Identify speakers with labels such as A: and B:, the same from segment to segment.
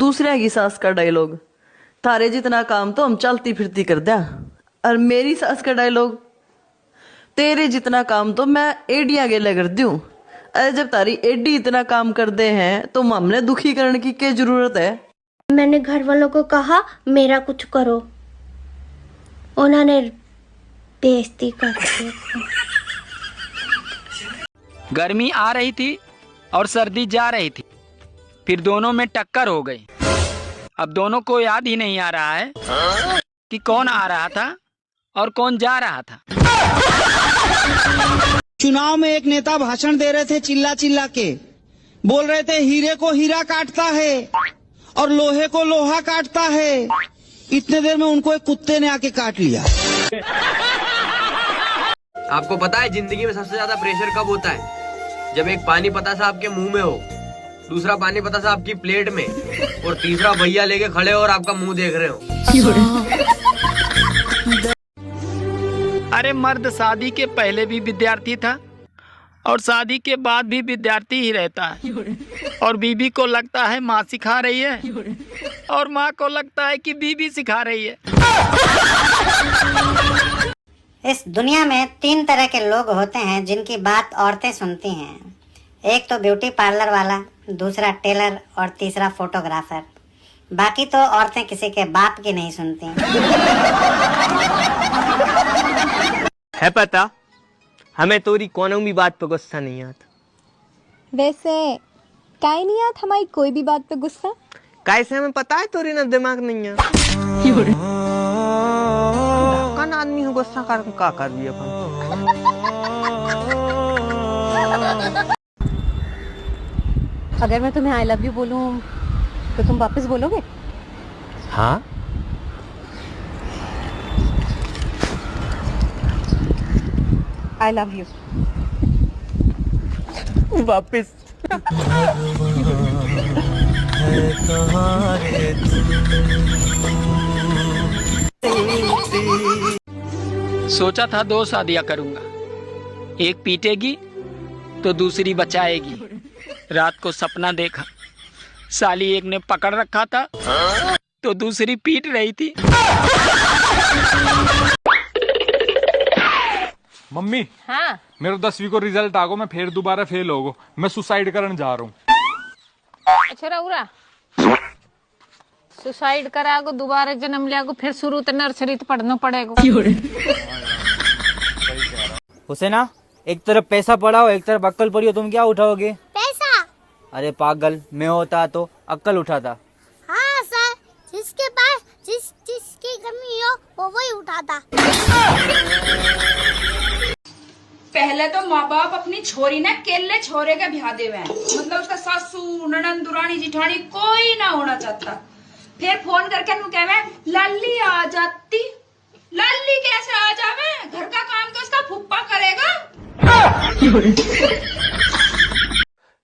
A: दूसरे की सास का डायलॉग, थारे जितना काम तो हम चलती फिरती कर दिया। और मेरी सास का डायलॉग, तेरे जितना काम तो मैं एडिया गेले कर दूं। अरे जब तारी एडी इतना काम कर दे हैं तो हमने दुखी करने की क्या जरूरत है।
B: मैंने घर वालों को कहा मेरा कुछ करो, उन्होंने बेइज्जती कर दी।
C: गर्मी आ रही थी और सर्दी जा रही थी, फिर दोनों में टक्कर हो गई। अब दोनों को याद ही नहीं आ रहा है कि कौन आ रहा था और कौन जा रहा था।
D: चुनाव में एक नेता भाषण दे रहे थे, चिल्ला चिल्ला के बोल रहे थे हीरे को हीरा काटता है और लोहे को लोहा काटता है। इतने देर में उनको एक कुत्ते ने आके काट लिया।
E: आपको पता है जिंदगी में सबसे ज्यादा प्रेशर कब होता है? जब एक पानी पतासा आपके मुंह में हो, दूसरा पानी पतासा आपकी प्लेट में और तीसरा भैया लेके खड़े हो और आपका मुंह देख रहे हो।
C: अरे मर्द शादी के पहले भी विद्यार्थी था और शादी के बाद भी विद्यार्थी ही रहता है। और बीबी को लगता है माँ सिखा रही है और माँ को लगता है कि बीबी सिखा रही है।
F: इस दुनिया में 3 तरह के लोग होते हैं जिनकी बात औरतें सुनती हैं। एक तो ब्यूटी पार्लर वाला, दूसरा टेलर और तीसरा फोटोग्राफर। बाकी तो औरतें किसी के बाप की नहीं सुनती।
G: है पता, हमें तोरी कोनो भी बात पे गुस्सा नहीं आता।
H: वैसे काहे नहीं आता हमारी कोई भी बात पे गुस्सा?
G: कैसे हमें पता है तोरी ना दिमाग नहीं है। कौन आदमी हो गुस्सा कर का कर दिया
I: अगर मैं तुम्हें आई लव यू बोलूं तो तुम वापस बोलोगे?
G: हाँ।
I: आई लव यू
G: वापस।
C: सोचा था 2 शादियां करूंगा, एक पीटेगी तो दूसरी बचाएगी। रात को सपना देखा, साली एक ने पकड़ रखा था तो दूसरी पीट रही थी।
J: मम्मी,
I: हाँ
J: मेरे 10वीं को रिजल्ट आगो, मैं फिर दोबारा फेल होगो, मैं सुसाइड करने जा रहा हूँ।
I: अच्छा रउरा सुसाइड करागो, दोबारा जन्म लियागो, फिर शुरू तो नर्सरी तो पढ़ना पड़ेगा।
K: हुसैना, एक तरफ पैसा पड़ाओ एक तरफ अक्कल पड़ी हो, तुम क्या उठाओगे?
B: पैसा?
K: अरे पागल, मैं होता तो अक्कल उठाता।
B: हाँ सर, जिसके पास जिसकी कमी हो वो वही उठाता।
L: पहले तो माँ बाप अपनी छोरी ना केले छोरे के ब्याह देवे हैं, मतलब उसका सासू ननद दुरानी जिठानी कोई ना होना चाहता। फिर फोन करके नु कहवे लल्ली आ जाती। लल्ली कैसे आ जावे? घर का काम तो उसका फुप्पा करेगा।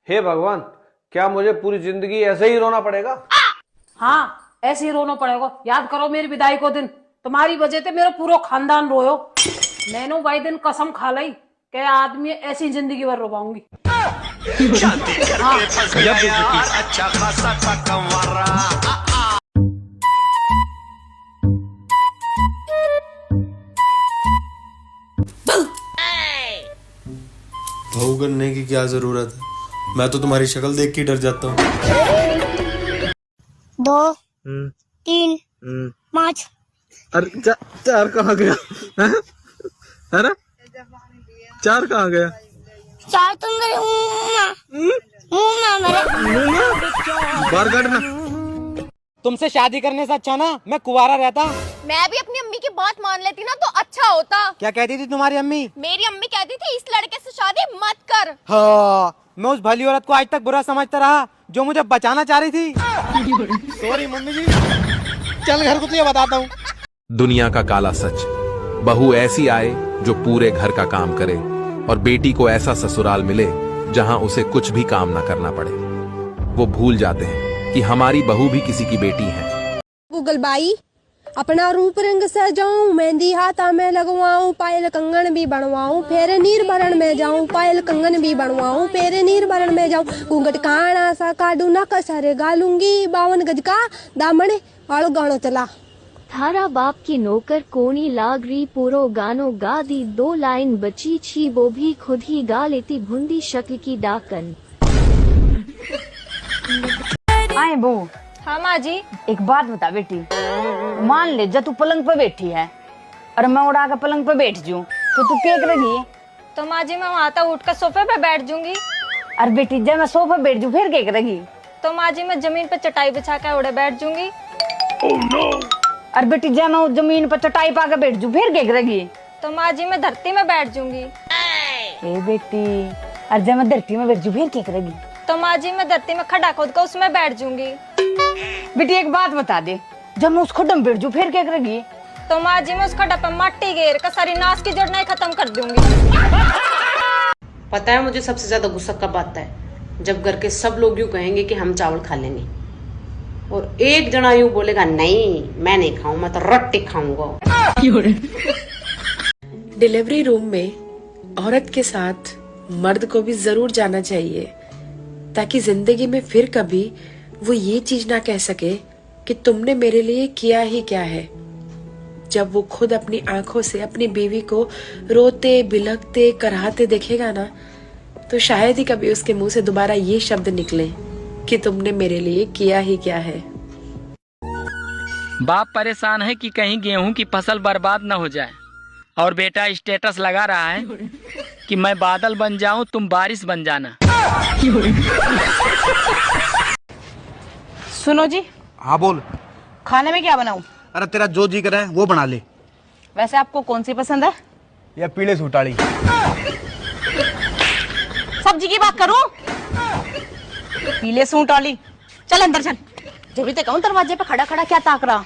E: हे भगवान, क्या मुझे पूरी जिंदगी ऐसे ही रोना पड़ेगा?
I: हाँ ऐसे ही रोना पड़ेगा। याद करो मेरी विदाई को दिन, तुम्हारी वजह से मेरा पूरा खानदान रोयो। मैंने वही दिन कसम खा ली कि आदमी ऐसी जिंदगी भर रो पाऊंगी।
M: अच्छा खासा
N: भाऊ करने की क्या जरूरत है, मैं तो तुम्हारी शक्ल देख के डर जाता हूँ।
B: 2 3 5।
N: अरे 4 कहाँ गया? है ना, 4 कहाँ गया?
B: 4 तो मेरे मुंह में मेरे।
N: बाहर काटना।
K: तुमसे शादी करने से अच्छा ना मैं कुंवारा रहता।
O: मैं भी अपनी अम्मी की बात मान लेती ना तो अच्छा होता।
K: क्या कहती थी तुम्हारी अम्मी?
O: मेरी अम्मी कहती थी इस लड़के से शादी मत कर।
K: हाँ, मैं उस भली औरत को आज तक बुरा समझता रहा जो मुझे बचाना चाह रही थी। सॉरी मम्मी जी, चल घर को तुझे बताता हूँ।
P: दुनिया का काला सच, बहू ऐसी आए जो पूरे घर का काम करे और बेटी को ऐसा ससुराल मिले जहां उसे कुछ भी काम ना करना पड़े। वो भूल जाते हैं कि हमारी बहू भी किसी की बेटी है।
H: गूगल बाई, अपना रूप रंग सजाऊं, मेहंदी हाथा में लगवाऊं, पायल कंगन भी बनवाऊं, फेरे नीर भरण में जाऊं, पायल कंगन भी बनवाऊं, फेरे नीर भरण में जाऊं, घूंघट काना सा काडू ना कसर गालूंगी, 52 गज का दामन वालो गानो चला।
Q: थारा बाप की नौकर कोनी लाग रही, पूरो गानो गा दी, 2 लाइन बची छी वो भी खुद ही गा लेती, भुंदी शक्ल की डाकन।
R: आए बो।
Q: हाँ माँ जी।
R: एक बात बता बेटी, मान ले जब तू पलंग पे बैठी है और मैं उड़ा कर पलंग पे बैठ जाऊं तो तू क्या करेगी?
Q: तो माँ जी मैं वहाँ तक उठकर सोफे पे बैठ जाऊंगी।
R: और बेटी जब मैं सोफे बैठ जाऊं फिर क्या करेगी?
Q: तो माँ जी मैं जमीन पे चटाई बिछा कर उड़े बैठ जाऊंगी।
R: और बेटी जब मैं जमीन पर चटाई पा के बैठ जाऊं फिर क्या करेगी?
Q: तो माँ जी मैं धरती में बैठ जाऊंगी।
R: ए बेटी, और जब मैं धरती में बैठ जाऊं फिर क्या करेगी?
Q: तो माँ जी मैं धरती में खड्डा खोद कर उसमें बैठ जाऊंगी।
R: बेटी एक बात बता दे, जब मैं उस खड्डे में बैठ जाऊं फिर क्या करेगी?
Q: तो माँ जी मैं उस खड्डा पे मट्टी घेर कर सारी नाश की जड़ना ही खत्म कर दूंगी।
S: पता है मुझे सबसे ज्यादा गुस्सा कब आता है? जब घर के सब लोग यूं कहेंगे कि हम चावल खा लेंगे और एक जना यूं बोलेगा नहीं मैं नहीं खाऊं, मैं तो रोटी खाऊंगा।
T: डिलीवरी रूम में औरत के साथ मर्द को भी जरूर जाना चाहिए ताकि जिंदगी में फिर कभी वो ये चीज ना कह सके कि तुमने मेरे लिए किया ही क्या है। जब वो खुद अपनी आंखों से अपनी बीवी को रोते बिलखते कराहते देखेगा ना, तो शायद ही कभी उसके मुंह से दोबारा ये शब्द निकले कि तुमने मेरे लिए किया ही क्या है।
C: बाप परेशान है कि कहीं गेहूं की फसल बर्बाद न हो जाए, और बेटा स्टेटस लगा रहा है कि मैं बादल बन जाऊं तुम बारिश बन जाना।
R: सुनो जी।
N: हाँ बोल।
R: खाने में क्या बनाऊं?
N: अरे तेरा जो जी करे वो बना ले।
R: वैसे आपको कौन सी पसंद है?
N: या पीले सूटाड़ी।
R: सब्जी की बात करूं? पीले सूट वाली। चल अंदर चल। जब भी तो कहूं दरवाजे पे खड़ा खड़ा क्या ताक रहा।